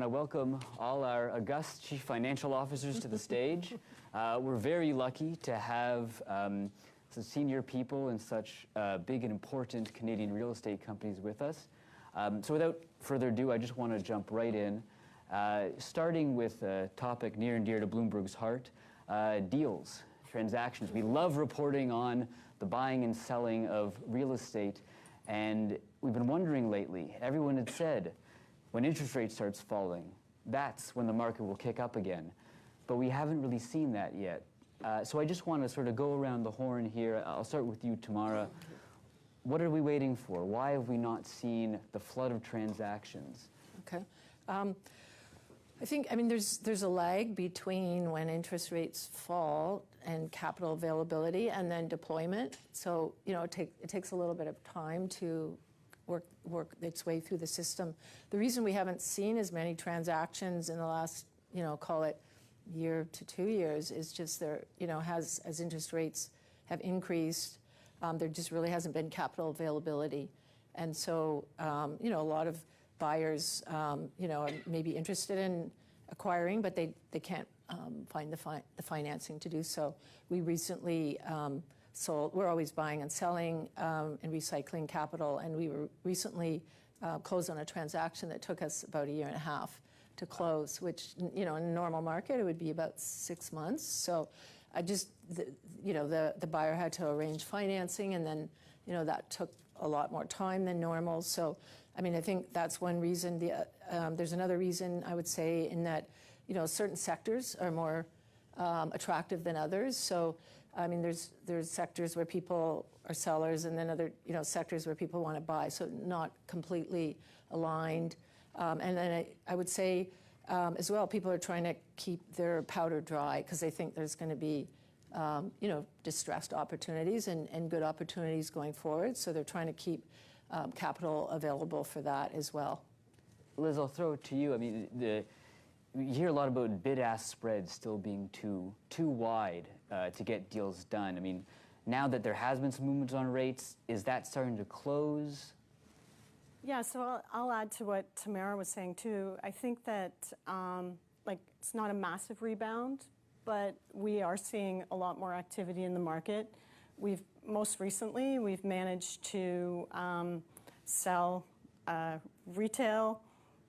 want to welcome all our august chief financial officers to the stage. We're very lucky to have some senior people in such big and important Canadian real estate companies with us. So without further ado, I just want to jump right in, starting with a topic near and dear to Bloomberg's heart, deals, transactions. We love reporting on the buying and selling of real estate, and we've been wondering lately, everyone had said, when interest rate starts falling, that's when the market will kick up again. But we haven't really seen that yet. So I just want to sort of go around the horn here. I'll start with you, Tamara. What are we waiting for? Why have we not seen the flood of transactions? Okay. I mean, there's a lag between when interest rates fall and capital availability and then deployment. So, you know, it takes a little bit of time to work its way through the system. The reason we haven't seen as many transactions in the last, call it year to 2 years is just there, as interest rates have increased, there just really hasn't been capital availability. And so, a lot of buyers, are maybe interested in acquiring, but they can't find the financing to do so. We recently sold. We're always buying and selling and recycling capital, and we were recently closed on a transaction that took us about 1.5 years to close, which, in a normal market, it would be about 6 months. So the buyer had to arrange financing, and then, that took a lot more time than normal. So, I mean, I think that's one reason. There's another reason, I would say, in that, certain sectors are more attractive than others. So, I mean, there's sectors where people are sellers, and then other, sectors where people want to buy. So not completely aligned. And then I would say, as well, people are trying to keep their powder dry because they think there's going to be, distressed opportunities and good opportunities going forward. So they're trying to keep capital available for that as well. Liz, I'll throw it to you. I mean, you hear a lot about bid-ask spreads still being too wide to get deals done. I mean, now that there has been some movements on rates, is that starting to close? Yeah, so I'll add to what Tamara was saying too. I think that it's not a massive rebound, but we are seeing a lot more activity in the market. Most recently we've managed to sell retail,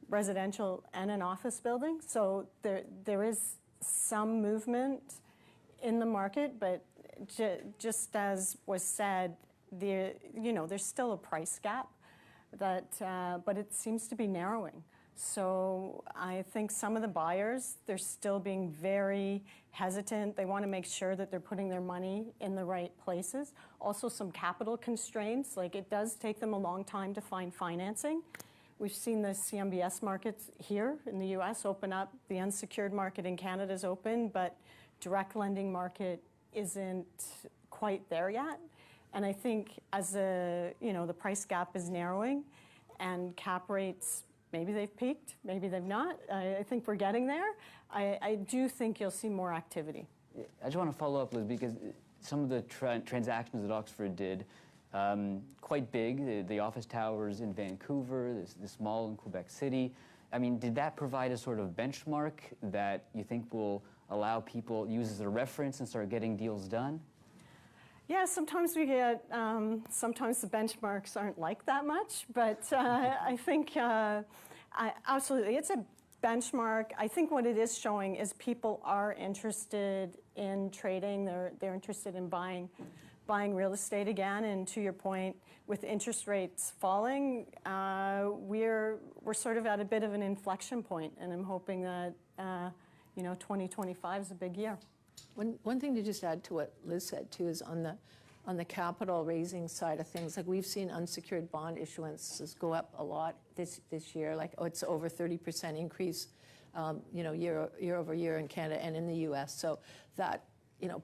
residential, and an office building. So there is some movement in the market, but just as was said, there's still a price gap but it seems to be narrowing. So I think some of the buyers, they're still being very hesitant. They want to make sure that they're putting their money in the right places. Also some capital constraints, like it does take them a long time to find financing. We've seen the CMBS markets here in the US open up. The unsecured market in Canada is open, but direct lending market isn't quite there yet. And I think as the price gap is narrowing and cap rates, maybe they've peaked, maybe they've not. I think we're getting there. I do think you'll see more activity. I just want to follow up, Liz, because some of the transactions that Oxford did, quite big, the office towers in Vancouver, this mall in Quebec City. I mean, did that provide a sort of benchmark that you think will allow people use as a reference and start getting deals done? Yeah, sometimes we get, sometimes the benchmarks aren't like that much, but I think absolutely, it's a benchmark. I think what it is showing is people are interested in trading. They're interested in buying real estate again. And to your point, with interest rates falling, we're sort of at a bit of an inflection point, and I'm hoping that 2025 is a big year. One thing to just add to what Liz said too is on the capital raising side of things, like we've seen unsecured bond issuances go up a lot this year. Like it's over 30% increase, year over year in Canada and in the U.S. So that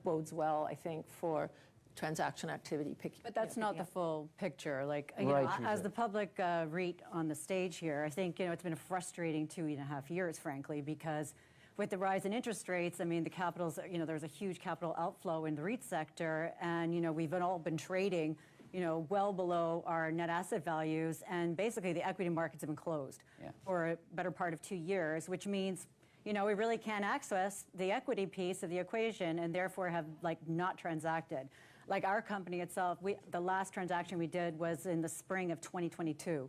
bodes well, I think, for transaction activity picking. But that's not the full picture. Like right, as the public REIT on the stage here, I think it's been a frustrating 2.5 years, frankly, because with the rise in interest rates, I mean, the capitals, there's a huge capital outflow in the REIT sector, and, we've all been trading well below our net asset values, and basically the equity markets have been closed for a better part of 2 years, which means we really can't access the equity piece of the equation, and therefore have not transacted. Like our company itself, the last transaction we did was in the spring of 2022.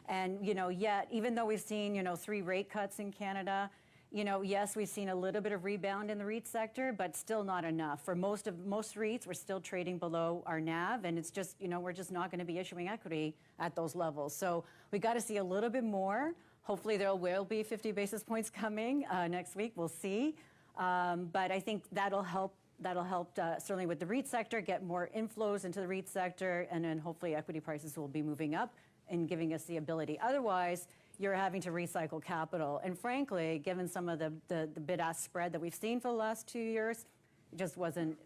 And, yet, even though we've seen, 3 rate cuts in Canada, yes, we've seen a little bit of rebound in the REIT sector, but still not enough. For most REITs, we're still trading below our NAV, and it's just, we're just not going to be issuing equity at those levels. So we got to see a little bit more. Hopefully there will be 50 basis points coming next week. We'll see. But I think that'll help certainly with the REIT sector, get more inflows into the REIT sector, and then hopefully equity prices will be moving up and giving us the ability. Otherwise, you're having to recycle capital. And frankly, given some of the bid-ask spread that we've seen for the last 2 years, it just wasn't,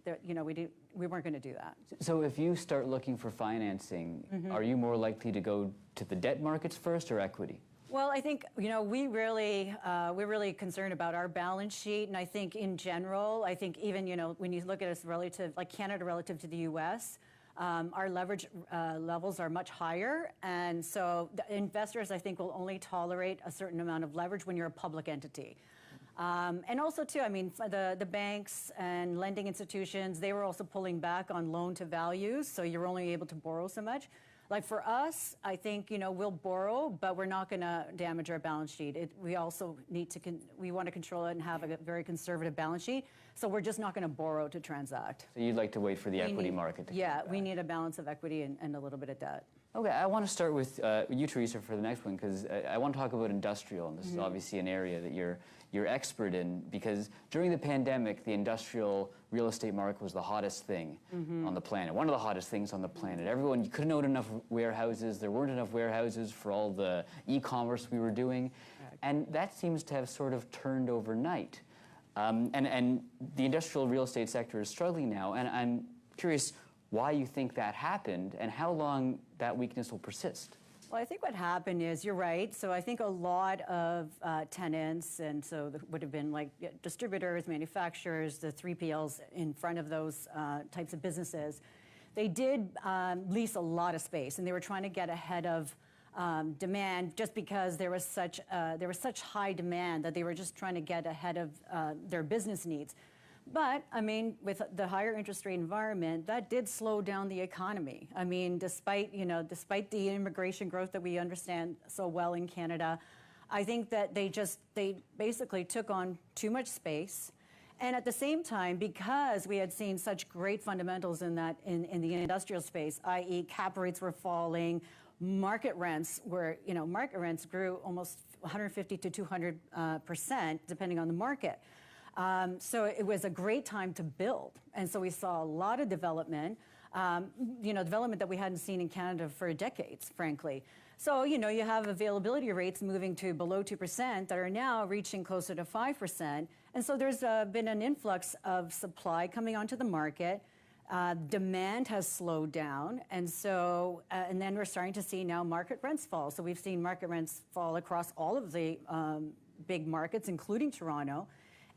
we weren't going to do that. So if you start looking for financing, are you more likely to go to the debt markets first or equity? Well, I think, we're really concerned about our balance sheet. And I think in general, I think even, when you look at us relative, like Canada relative to the US, our leverage levels are much higher. And so the investors, I think, will only tolerate a certain amount of leverage when you're a public entity. And also, too, I mean, the banks and lending institutions, they were also pulling back on loan to values. So you're only able to borrow so much. Like for us, I think, we'll borrow, but we're not going to damage our balance sheet. We also need to, we want to control it and have a very conservative balance sheet. So we're just not going to borrow to transact. So you'd like to wait for the equity market to come back. We need a balance of equity and a little bit of debt. Okay, I want to start with you, Teresa, for the next one, because I want to talk about industrial, and this is obviously an area that you're expert in, because during the pandemic, the industrial real estate market was the hottest thing on the planet, one of the hottest things on the planet. You couldn't own enough warehouses, there weren't enough warehouses for all the e-commerce we were doing, and that seems to have sort of turned overnight. And the industrial real estate sector is struggling now, and I'm curious why you think that happened and how long that weakness will persist. Well, I think what happened is, you're right. So I think a lot of tenants, and so would have been like distributors, manufacturers, the 3PLs in front of those types of businesses, they did lease a lot of space, and they were trying to get ahead of demand, just because there was such high demand that they were just trying to get ahead of their business needs. But, I mean, with the higher interest rate environment, that did slow down the economy. I mean, despite the immigration growth that we understand so well in Canada, I think that they basically took on too much space. And at the same time, because we had seen such great fundamentals in the industrial space, i.e. cap rates were falling, market rents grew almost 150 to 200%, depending on the market. So it was a great time to build. And so we saw a lot of development, development that we hadn't seen in Canada for decades, frankly. So, you have availability rates moving to below 2% that are now reaching closer to 5%. And so there's been an influx of supply coming onto the market. Demand has slowed down. And so, and then we're starting to see now market rents fall. So we've seen market rents fall across all of the big markets, including Toronto.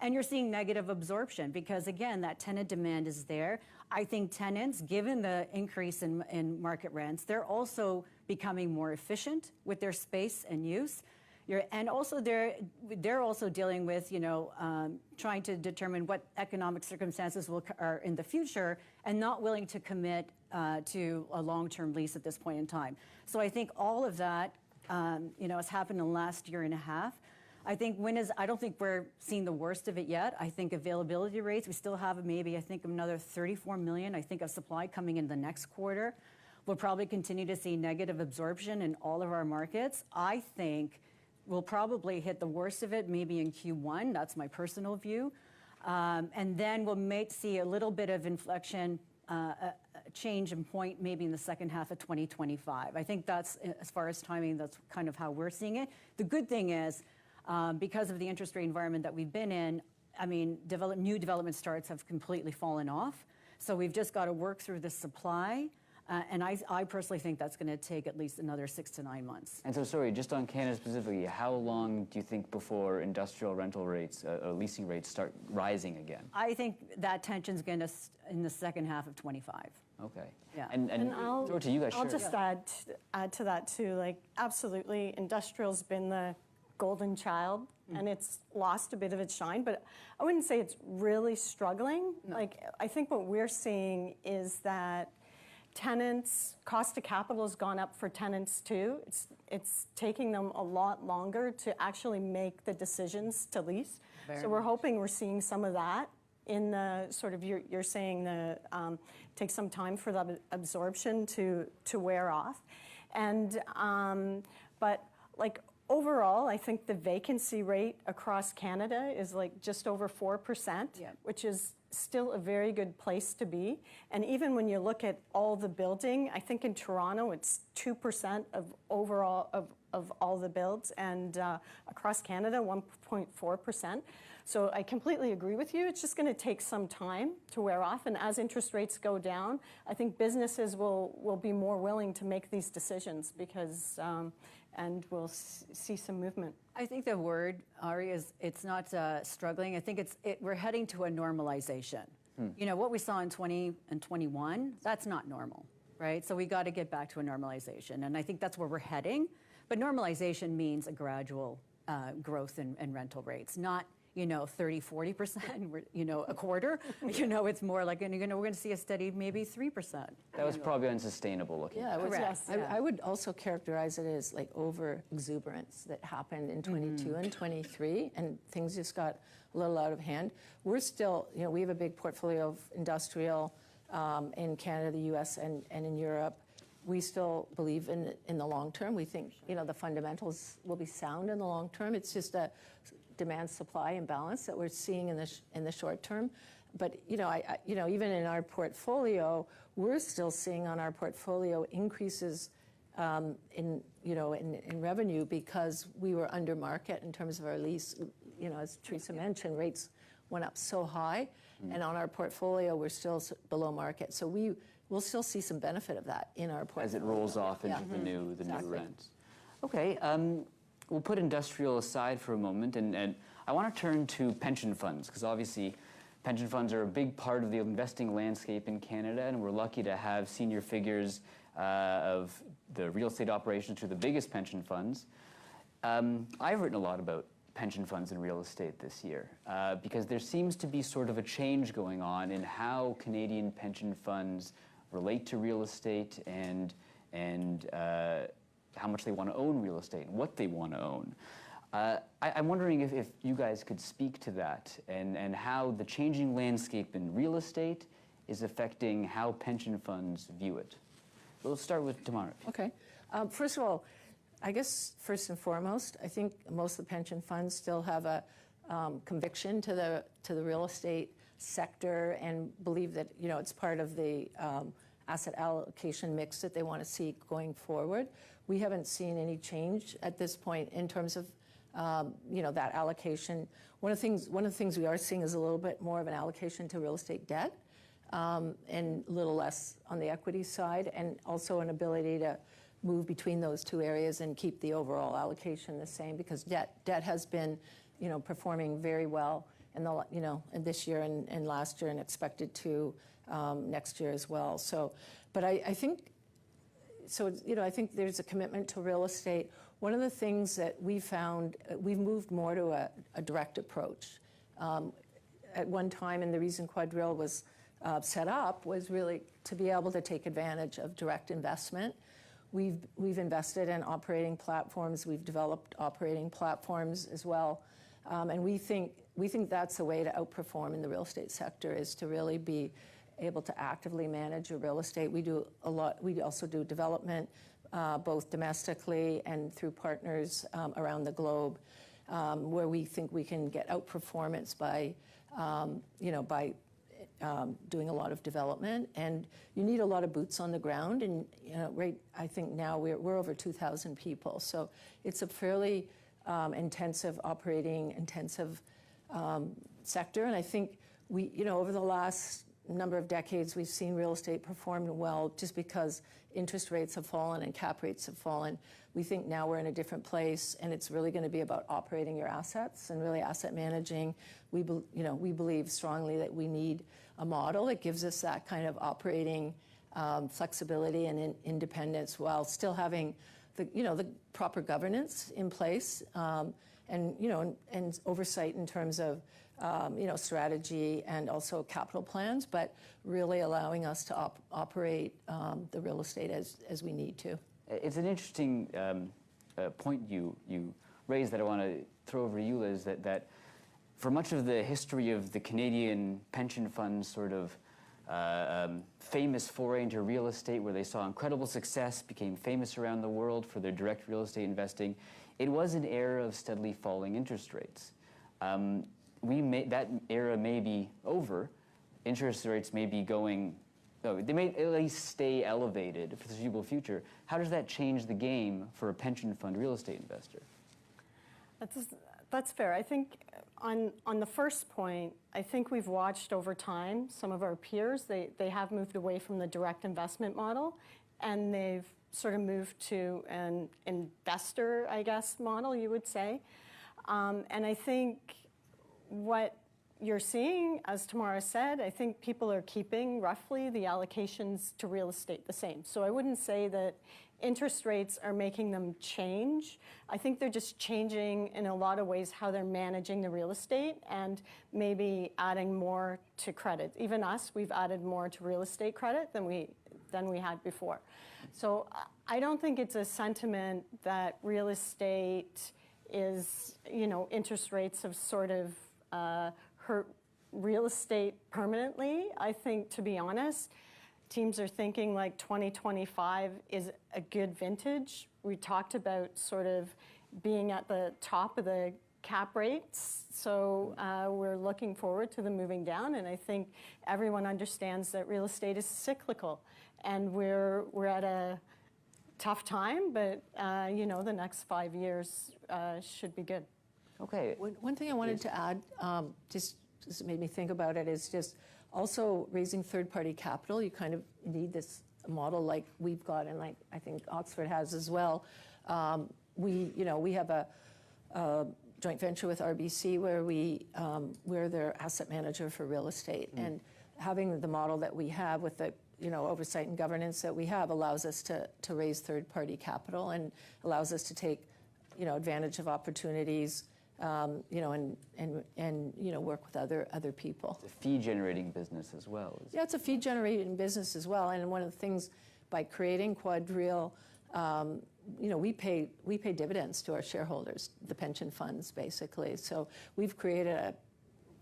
And you're seeing negative absorption because, again, that tenant demand is there. I think tenants, given the increase in market rents, they're also becoming more efficient with their space and use. And also they're also dealing with, trying to determine what economic circumstances are in the future and not willing to commit to a long-term lease at this point in time. So I think all of that, has happened in the last year and a half. I don't think we're seeing the worst of it yet. I think availability rates, we still have maybe, another 34 million, of supply coming in the next quarter. We'll probably continue to see negative absorption in all of our markets. I think we'll probably hit the worst of it maybe in Q1. That's my personal view. And then we'll see a little bit of inflection, change in point maybe in the second half of 2025. I think that's, as far as timing, that's kind of how we're seeing it. The good thing is, because of the interest rate environment that we've been in, new development starts have completely fallen off. So we've just got to work through the supply. And I personally think that's going to take at least another 6 to 9 months. And so, sorry, just on Canada specifically, how long do you think before industrial rental rates, leasing rates start rising again? I think that tension's going to in the second half of 25. Okay. Yeah. And I'll, throw it to you guys. I'll Sure. just add to that too. Like, absolutely, industrial's been the golden child, and it's lost a bit of its shine. But I wouldn't say it's really struggling. No. Like, I think what we're seeing is that tenants, cost of capital has gone up for tenants too. It's taking them a lot longer to actually make the decisions to lease. So we're hoping we're seeing some of that in the sort of, you're saying the take some time for the absorption to wear off. And but like overall, I think the vacancy rate across Canada is like just over 4%, which is still a very good place to be. And even when you look at all the building, I think in Toronto it's 2% of overall of all the builds, and across Canada 1.4%. So I completely agree with you. It's just going to take some time to wear off, and as interest rates go down, I think businesses will be more willing to make these decisions because and we'll see some movement. I think the word, Ari, is it's not struggling. I think we're heading to a normalization. You know, what we saw in 20 and 21, that's not normal, right? So we got to get back to a normalization, and I think that's where we're heading. But normalization means a gradual growth in rental rates, not 30, 40%, a quarter. It's more like, we're going to see a steady maybe 3%. That was probably unsustainable looking. Yeah, back. Correct. I would also characterize it as like over exuberance that happened in 22 and 23, and things just got a little out of hand. We're still, we have a big portfolio of industrial in Canada, the US, and in Europe. We still believe in the long term. We think, the fundamentals will be sound in the long term. It's just a demand-supply imbalance that we're seeing in the short term. But even in our portfolio, we're still seeing on our portfolio increases in revenue because we were under market in terms of our lease. As Teresa mentioned, rates went up so high, and on our portfolio we're still below market. So we'll still see some benefit of that in our portfolio as it rolls off into the new rents. Okay. We'll put industrial aside for a moment, and I want to turn to pension funds, because obviously pension funds are a big part of the investing landscape in Canada, and we're lucky to have senior figures of the real estate operations to the biggest pension funds. I've written a lot about pension funds and real estate this year because there seems to be sort of a change going on in how Canadian pension funds relate to real estate and how much they want to own real estate and what they want to own. I'm wondering if you guys could speak to that and how the changing landscape in real estate is affecting how pension funds view it. We'll start with Tamara. Okay. First of all, I guess first and foremost, I think most of the pension funds still have a conviction to the real estate sector and believe that it's part of the asset allocation mix that they want to see going forward. We haven't seen any change at this point in terms of that allocation. One of the things we are seeing is a little bit more of an allocation to real estate debt and a little less on the equity side, and also an ability to move between those two areas and keep the overall allocation the same, because debt has been performing very well in this year and last year, and expected to next year as well. So, but I think there's a commitment to real estate. One of the things that we found, we've moved more to a direct approach. At one time, and the reason QuadReal was set up was really to be able to take advantage of direct investment. We've invested in operating platforms. We've developed operating platforms as well, and we think that's a way to outperform in the real estate sector, is to really be able to actively manage your real estate. We do a lot. We also do development, both domestically and through partners around the globe, where we think we can get outperformance by doing a lot of development. And you need a lot of boots on the ground. And I think now we're over 2,000 people, so it's a fairly intensive sector. And I think over the last number of decades, we've seen real estate perform well just because interest rates have fallen and cap rates have fallen. We think now we're in a different place, and it's really going to be about operating your assets and really asset managing. We believe strongly that we need a model that gives us that kind of operating flexibility and independence while still having the proper governance in place, and oversight in terms of strategy and also capital plans, but really allowing us to operate the real estate as we need to. It's an interesting point you raised that I want to throw over to you, Liz, that for much of the history of the Canadian pension funds sort of famous foray into real estate, where they saw incredible success, became famous around the world for their direct real estate investing, it was an era of steadily falling interest rates. That era may be over. Interest rates may be going, they may at least stay elevated for the foreseeable future. How does that change the game for a pension fund real estate investor? That's fair. I think on the first point, I think we've watched over time some of our peers, they have moved away from the direct investment model, and they've sort of moved to an investor, I guess, model, you would say. And I think what you're seeing, as Tamara said, I think people are keeping roughly the allocations to real estate the same. So I wouldn't say that interest rates are making them change. I think they're just changing in a lot of ways how they're managing the real estate and maybe adding more to credit. Even us, we've added more to real estate credit than we had before. So I don't think it's a sentiment that real estate is, interest rates have sort of hurt real estate permanently. I think, to be honest, teams are thinking like 2025 is a good vintage. We talked about sort of being at the top of the cap rates, so we're looking forward to them moving down, and I think everyone understands that real estate is cyclical, and we're at a tough time, but the next 5 years should be good. Okay. One thing I wanted to add, just made me think about it, is just also raising third-party capital. You kind of need this model like we've got, and like I think Oxford has as well. We have a joint venture with RBC where we're their asset manager for real estate, and having the model that we have with the oversight and governance that we have allows us to raise third-party capital and allows us to take advantage of opportunities. And work with other people. It's a fee-generating business as well. Yeah, it's a fee-generating business as well. And one of the things by creating QuadReal, we pay dividends to our shareholders, the pension funds, basically. So we've created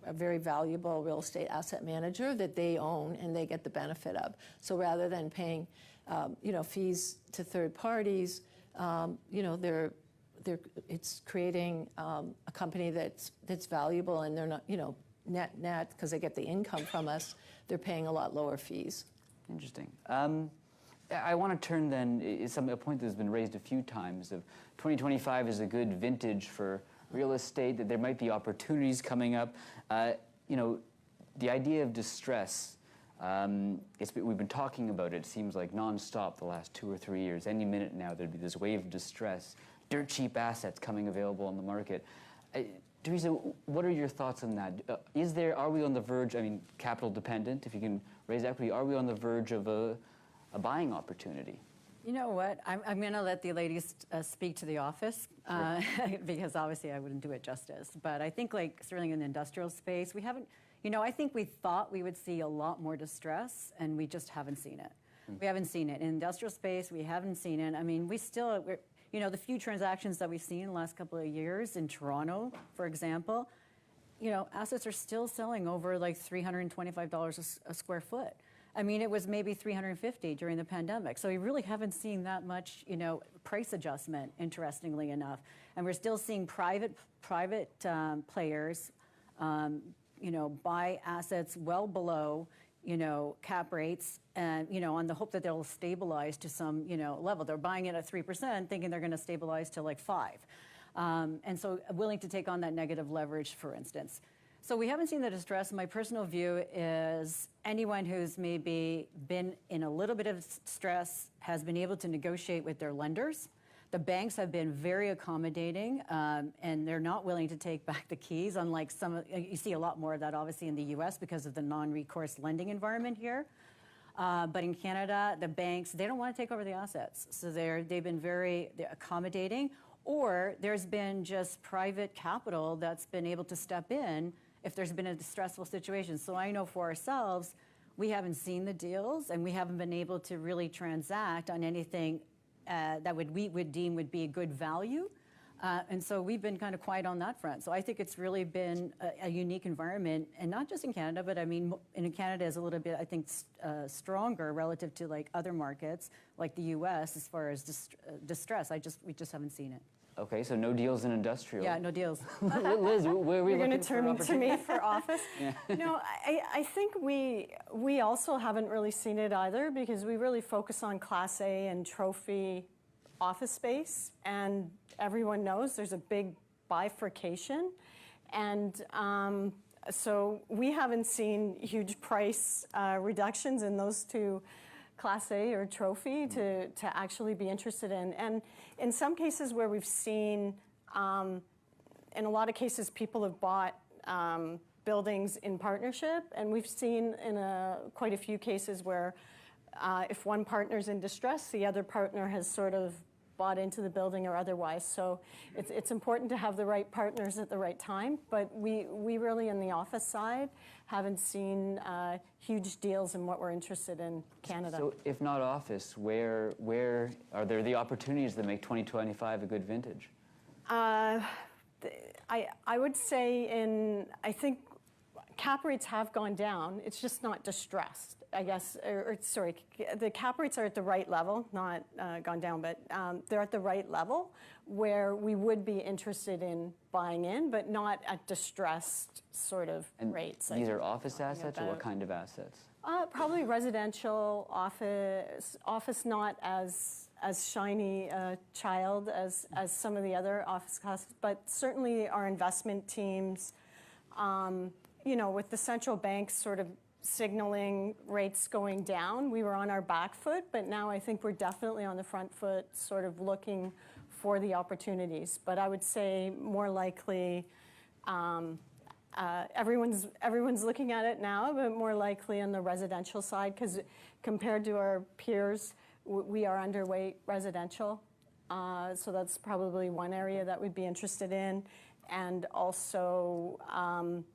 a very valuable real estate asset manager that they own and they get the benefit of. So rather than paying, fees to third parties, it's creating a company that's valuable, and they're not, net because they get the income from us. They're paying a lot lower fees. Interesting. I want to turn then, a point that's been raised a few times, of 2025 is a good vintage for real estate, that there might be opportunities coming up. The idea of distress, we've been talking about it seems like nonstop the last 2 or 3 years. Any minute now there'd be this wave of distress, dirt cheap assets coming available on the market. Teresa, what are your thoughts on that? Are we on the verge, capital dependent, if you can raise equity, are we on the verge of a buying opportunity? You know what? I'm going to let the ladies speak to the office, sure. Because obviously I wouldn't do it justice. But I think, certainly in the industrial space, we haven't, I think we thought we would see a lot more distress, and we just haven't seen it. We haven't seen it. In industrial space, we haven't seen it. The few transactions that we've seen in the last couple of years in Toronto, for example, assets are still selling over $325 a square foot. It was maybe $350 during the pandemic. So we really haven't seen that much, price adjustment, interestingly enough. And we're still seeing private players, buy assets well below, cap rates, and, on the hope that they'll stabilize to some, level. They're buying it at 3%, thinking they're going to stabilize to 5%. And so willing to take on that negative leverage, for instance. So we haven't seen the distress. My personal view is anyone who's maybe been in a little bit of stress has been able to negotiate with their lenders. The banks have been very accommodating, and they're not willing to take back the keys, unlike you see a lot more of that, obviously, in the U.S. because of the non-recourse lending environment here. But in Canada, the banks, they don't want to take over the assets. So they've been they're accommodating, or there's been just private capital that's been able to step in if there's been a distressful situation. So I know for ourselves, we haven't seen the deals, and we haven't been able to really transact on anything that we would deem would be a good value. And so we've been kind of quiet on that front. So I think it's really been a unique environment, and not just in Canada, but I mean, in Canada is a little bit, I think, stronger relative to like other markets, like the U.S. as far as distress. We just haven't seen it. Okay, so no deals in industrial. Yeah, no deals. Liz, where are we You're going to looking for turn to me for office? No, I think we also haven't really seen it either, because we really focus on Class A and trophy office space, and everyone knows there's a big bifurcation. And so we haven't seen huge price reductions in those two, Class A or trophy, to actually be interested in. And in some cases where we've seen, in a lot of cases, people have bought buildings in partnership, and we've seen in quite a few cases where if one partner's in distress, the other partner has sort of bought into the building or otherwise. So it's important to have the right partners at the right time, but we really, on the office side, haven't seen huge deals in what we're interested in Canada. So if not office, where are there the opportunities that make 2025 a good vintage? I would say I think cap rates have gone down. It's just not distressed, I guess. Sorry, the cap rates are at the right level, not gone down, but they're at the right level where we would be interested in buying in, but not at distressed sort of rates. These are office assets, or what kind of assets? Probably residential, office not as shiny a child as some of the other office classes, but certainly our investment teams, with the central banks sort of signaling rates going down, we were on our back foot, but now I think we're definitely on the front foot, sort of looking for the opportunities. But I would say more likely, everyone's looking at it now, but more likely on the residential side, because compared to our peers, we are underweight residential. So that's probably one area that we'd be interested in, and also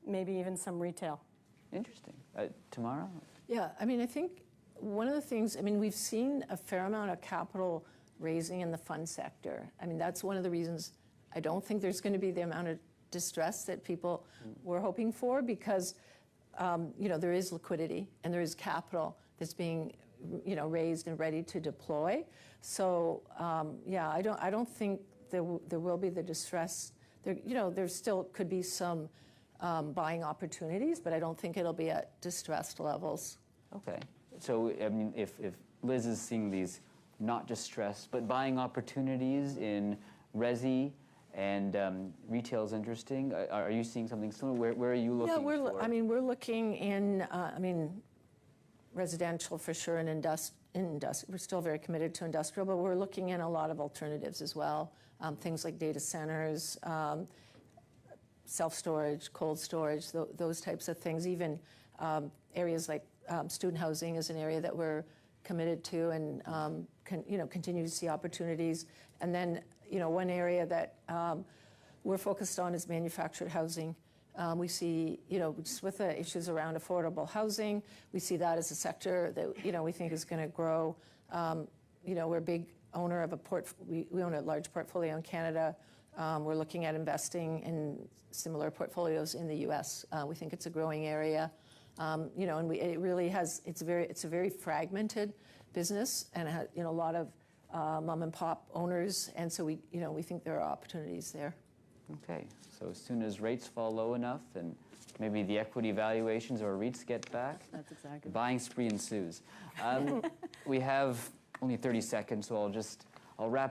maybe even some retail. Interesting. Tamara? Yeah, I mean, I think one of the things, we've seen a fair amount of capital raising in the fund sector. I mean, that's one of the reasons I don't think there's going to be the amount of distress that people were hoping for, because, there is liquidity and there is capital that's being, raised and ready to deploy. So, I don't think there will be the distress. There still could be some buying opportunities, but I don't think it'll be at distressed levels. Okay. So, if Liz is seeing these not distressed, but buying opportunities in resi and retail is interesting, are you seeing something similar? Where are you looking for? We're looking in, residential for sure, and we're still very committed to industrial, but we're looking in a lot of alternatives as well. Things like data centers, self-storage, cold storage, those types of things. Even areas like student housing is an area that we're committed to, and continue to see opportunities. And then, one area that we're focused on is manufactured housing. We see, just with the issues around affordable housing, we see that as a sector that, we think is going to grow. We're a big owner of we own a large portfolio in Canada. We're looking at investing in similar portfolios in the U.S. We think it's a growing area. And it really has, it's a very fragmented business, and it has, a lot of mom and pop owners. And so we think there are opportunities there. Okay, so as soon as rates fall low enough and maybe the equity valuations or REITs get back, That's exactly. the buying spree ensues. We have only 30 seconds, so I'll wrap